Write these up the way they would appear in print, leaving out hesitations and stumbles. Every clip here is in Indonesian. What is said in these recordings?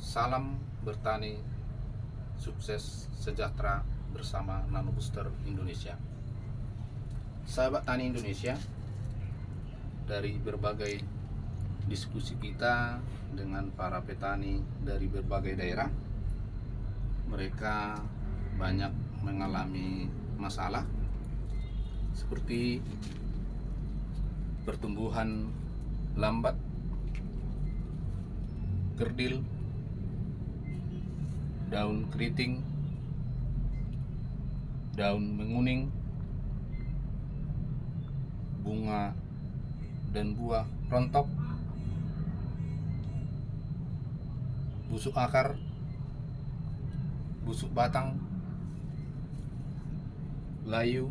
Salam bertani, sukses sejahtera bersama Nano Booster Indonesia. Sahabat tani Indonesia, dari berbagai diskusi kita dengan para petani dari berbagai daerah, mereka banyak mengalami masalah seperti pertumbuhan lambat, kerdil, daun keriting, daun menguning, bunga dan buah rontok, busuk akar, busuk batang, layu,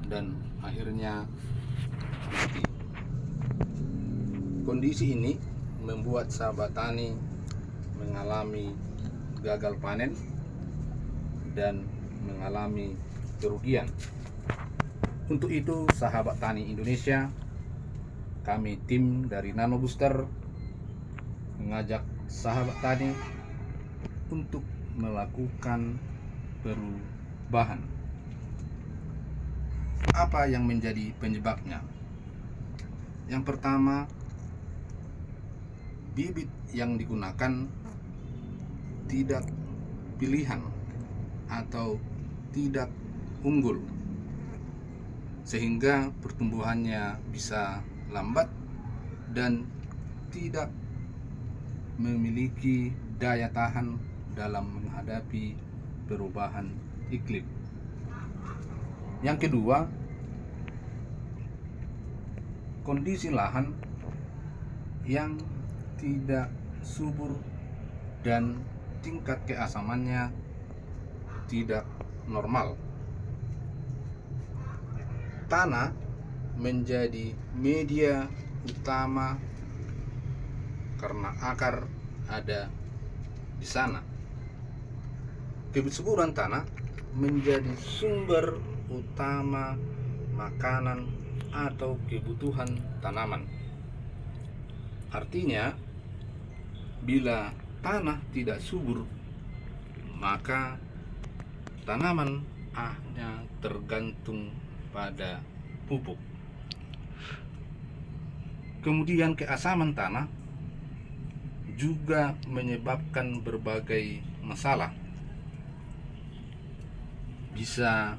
dan akhirnya mati. Kondisi ini membuat sahabat tani mengalami gagal panen dan mengalami kerugian. Untuk itu, sahabat tani Indonesia, kami tim dari Nano Booster mengajak sahabat tani untuk melakukan perubahan. Apa yang menjadi penyebabnya? Yang pertama, bibit yang digunakan tidak pilihan atau tidak unggul, sehingga pertumbuhannya bisa lambat dan tidak memiliki daya tahan dalam menghadapi perubahan iklim. Yang kedua, kondisi lahan yang tidak subur dan tingkat keasamannya tidak normal. Tanah menjadi media utama karena akar ada di sana. Kesuburan tanah menjadi sumber utama makanan atau kebutuhan tanaman. Artinya, bila tanah tidak subur, maka tanaman hanya tergantung pada pupuk. Kemudian keasaman tanah juga menyebabkan berbagai masalah. Bisa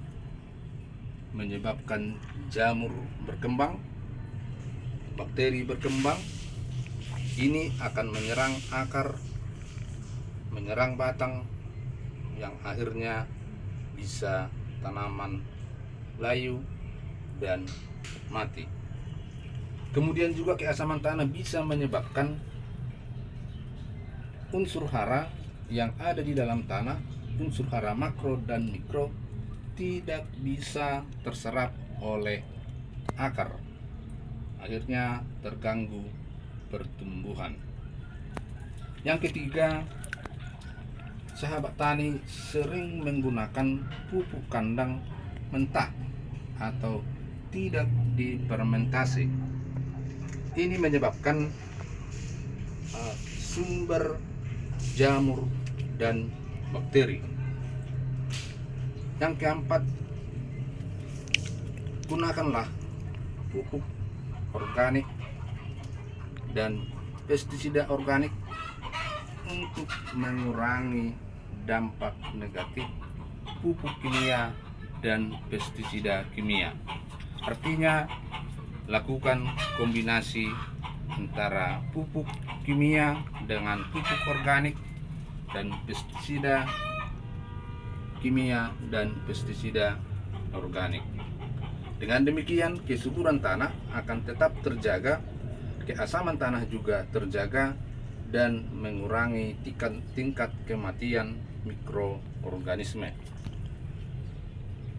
menyebabkan jamur berkembang, bakteri berkembang. Ini akan menyerang akar, menyerang batang, yang akhirnya bisa tanaman layu dan mati. Kemudian juga keasaman tanah bisa menyebabkan unsur hara yang ada di dalam tanah, unsur hara makro dan mikro, tidak bisa terserap oleh akar. Akhirnya terganggu pertumbuhan. Yang ketiga, sahabat tani sering menggunakan pupuk kandang mentah atau tidak difermentasi. Ini menyebabkan sumber jamur dan bakteri. Yang keempat, gunakanlah pupuk organik dan pestisida organik untuk mengurangi dampak negatif pupuk kimia dan pestisida kimia. Artinya, lakukan kombinasi antara pupuk kimia dengan pupuk organik dan pestisida kimia dan pestisida organik. Dengan demikian, kesuburan tanah akan tetap terjaga, keasaman tanah juga terjaga, dan mengurangi tingkat kematian mikroorganisme.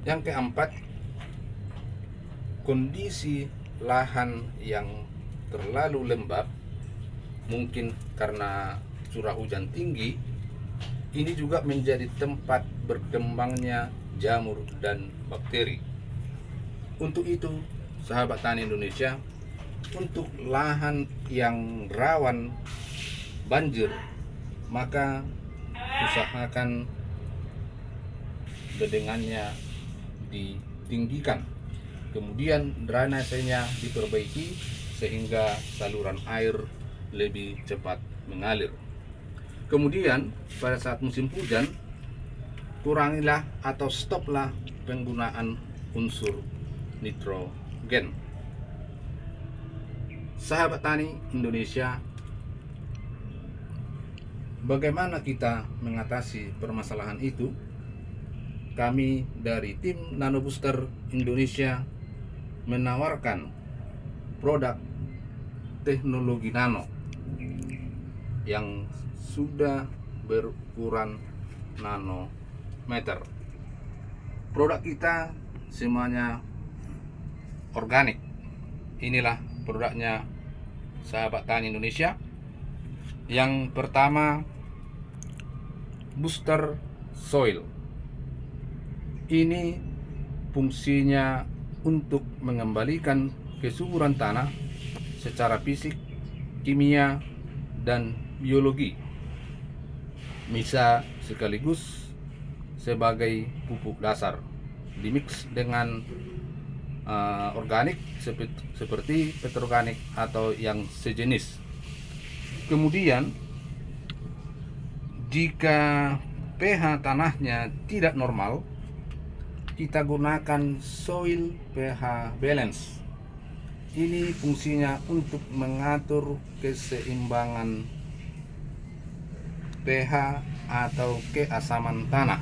Yang keempat, kondisi lahan yang terlalu lembab, mungkin karena curah hujan tinggi, ini juga menjadi tempat berkembangnya jamur dan bakteri. Untuk itu, sahabat tani Indonesia, untuk lahan yang rawan banjir, maka usahakan bedengannya ditinggikan, kemudian drainasenya diperbaiki sehingga saluran air lebih cepat mengalir. Kemudian pada saat musim hujan, kurangilah atau stoplah penggunaan unsur nitrogen. Sahabat tani Indonesia, bagaimana kita mengatasi permasalahan itu? Kami dari tim Nano Booster Indonesia menawarkan produk teknologi nano yang sudah berukuran nanometer. Produk kita semuanya organik. Inilah produknya sahabat tani Indonesia. Yang pertama, Booster Soil. Ini fungsinya untuk mengembalikan kesuburan tanah secara fisik, kimia, dan biologi. Bisa sekaligus sebagai pupuk dasar, dimix dengan organik seperti petroorganik atau yang sejenis. Kemudian jika pH tanahnya tidak normal, kita gunakan soil pH balance. Ini fungsinya untuk mengatur keseimbangan pH atau keasaman tanah.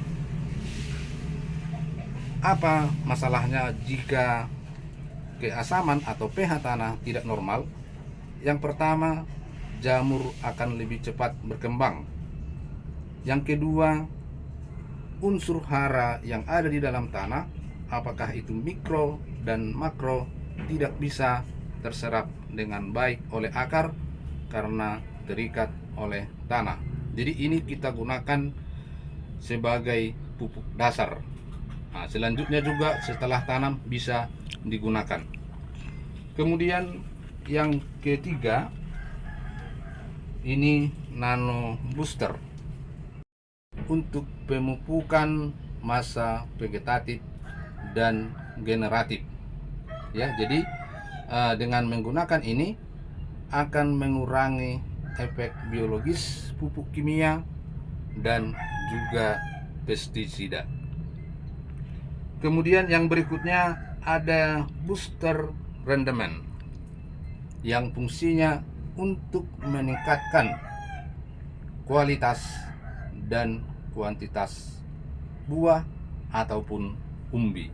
Apa masalahnya jika keasaman atau pH tanah tidak normal? Yang pertama, jamur akan lebih cepat berkembang. Yang kedua, unsur hara yang ada di dalam tanah, apakah itu mikro dan makro, tidak bisa terserap dengan baik oleh akar karena terikat oleh tanah. Jadi ini kita gunakan sebagai pupuk dasar. Nah, selanjutnya juga setelah tanam bisa digunakan. Kemudian yang ketiga, ini Nano Booster untuk pemupukan masa vegetatif dan generatif. Ya, jadi dengan menggunakan ini akan mengurangi efek biologis pupuk kimia dan juga pestisida. Kemudian yang berikutnya ada Booster Rendemen yang fungsinya untuk meningkatkan kualitas dan kuantitas buah ataupun umbi.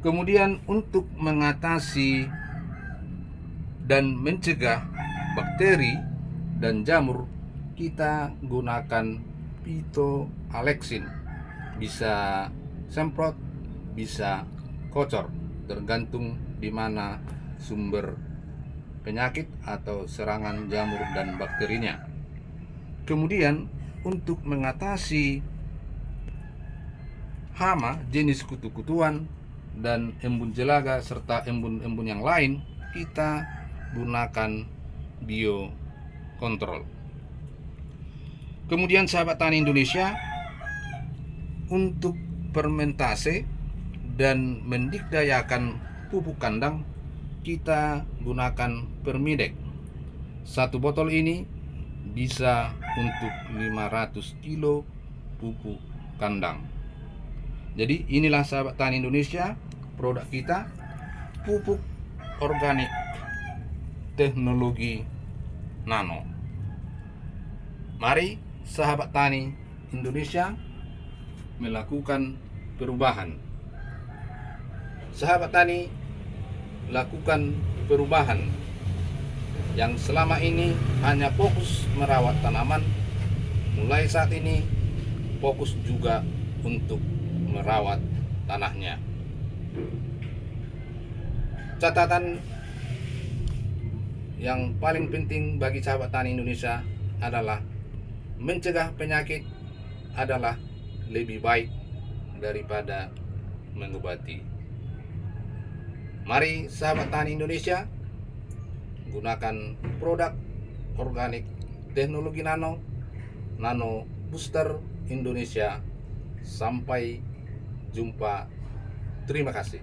Kemudian untuk mengatasi dan mencegah bakteri dan jamur, kita gunakan phytoalexin. Bisa semprot, bisa kocor, tergantung di mana sumber penyakit atau serangan jamur dan bakterinya. Kemudian untuk mengatasi hama jenis kutu-kutuan dan embun jelaga serta embun-embun yang lain, kita gunakan biokontrol. Kemudian sahabat tani Indonesia, untuk fermentase dan mendikdayakan pupuk kandang, kita gunakan Permidek. Satu botol ini bisa untuk 500 kilo pupuk kandang. Jadi inilah sahabat tani Indonesia, produk kita, pupuk organik teknologi nano. Mari sahabat tani Indonesia melakukan perubahan. Sahabat tani, lakukan perubahan. Yang selama ini hanya fokus merawat tanaman, mulai saat ini fokus juga untuk merawat tanahnya. Catatan yang paling penting bagi sahabat tani Indonesia adalah mencegah penyakit adalah lebih baik daripada mengobati. Mari sahabat tani Indonesia gunakan produk organik, teknologi nano, Nano Booster Indonesia. Sampai jumpa. Terima kasih.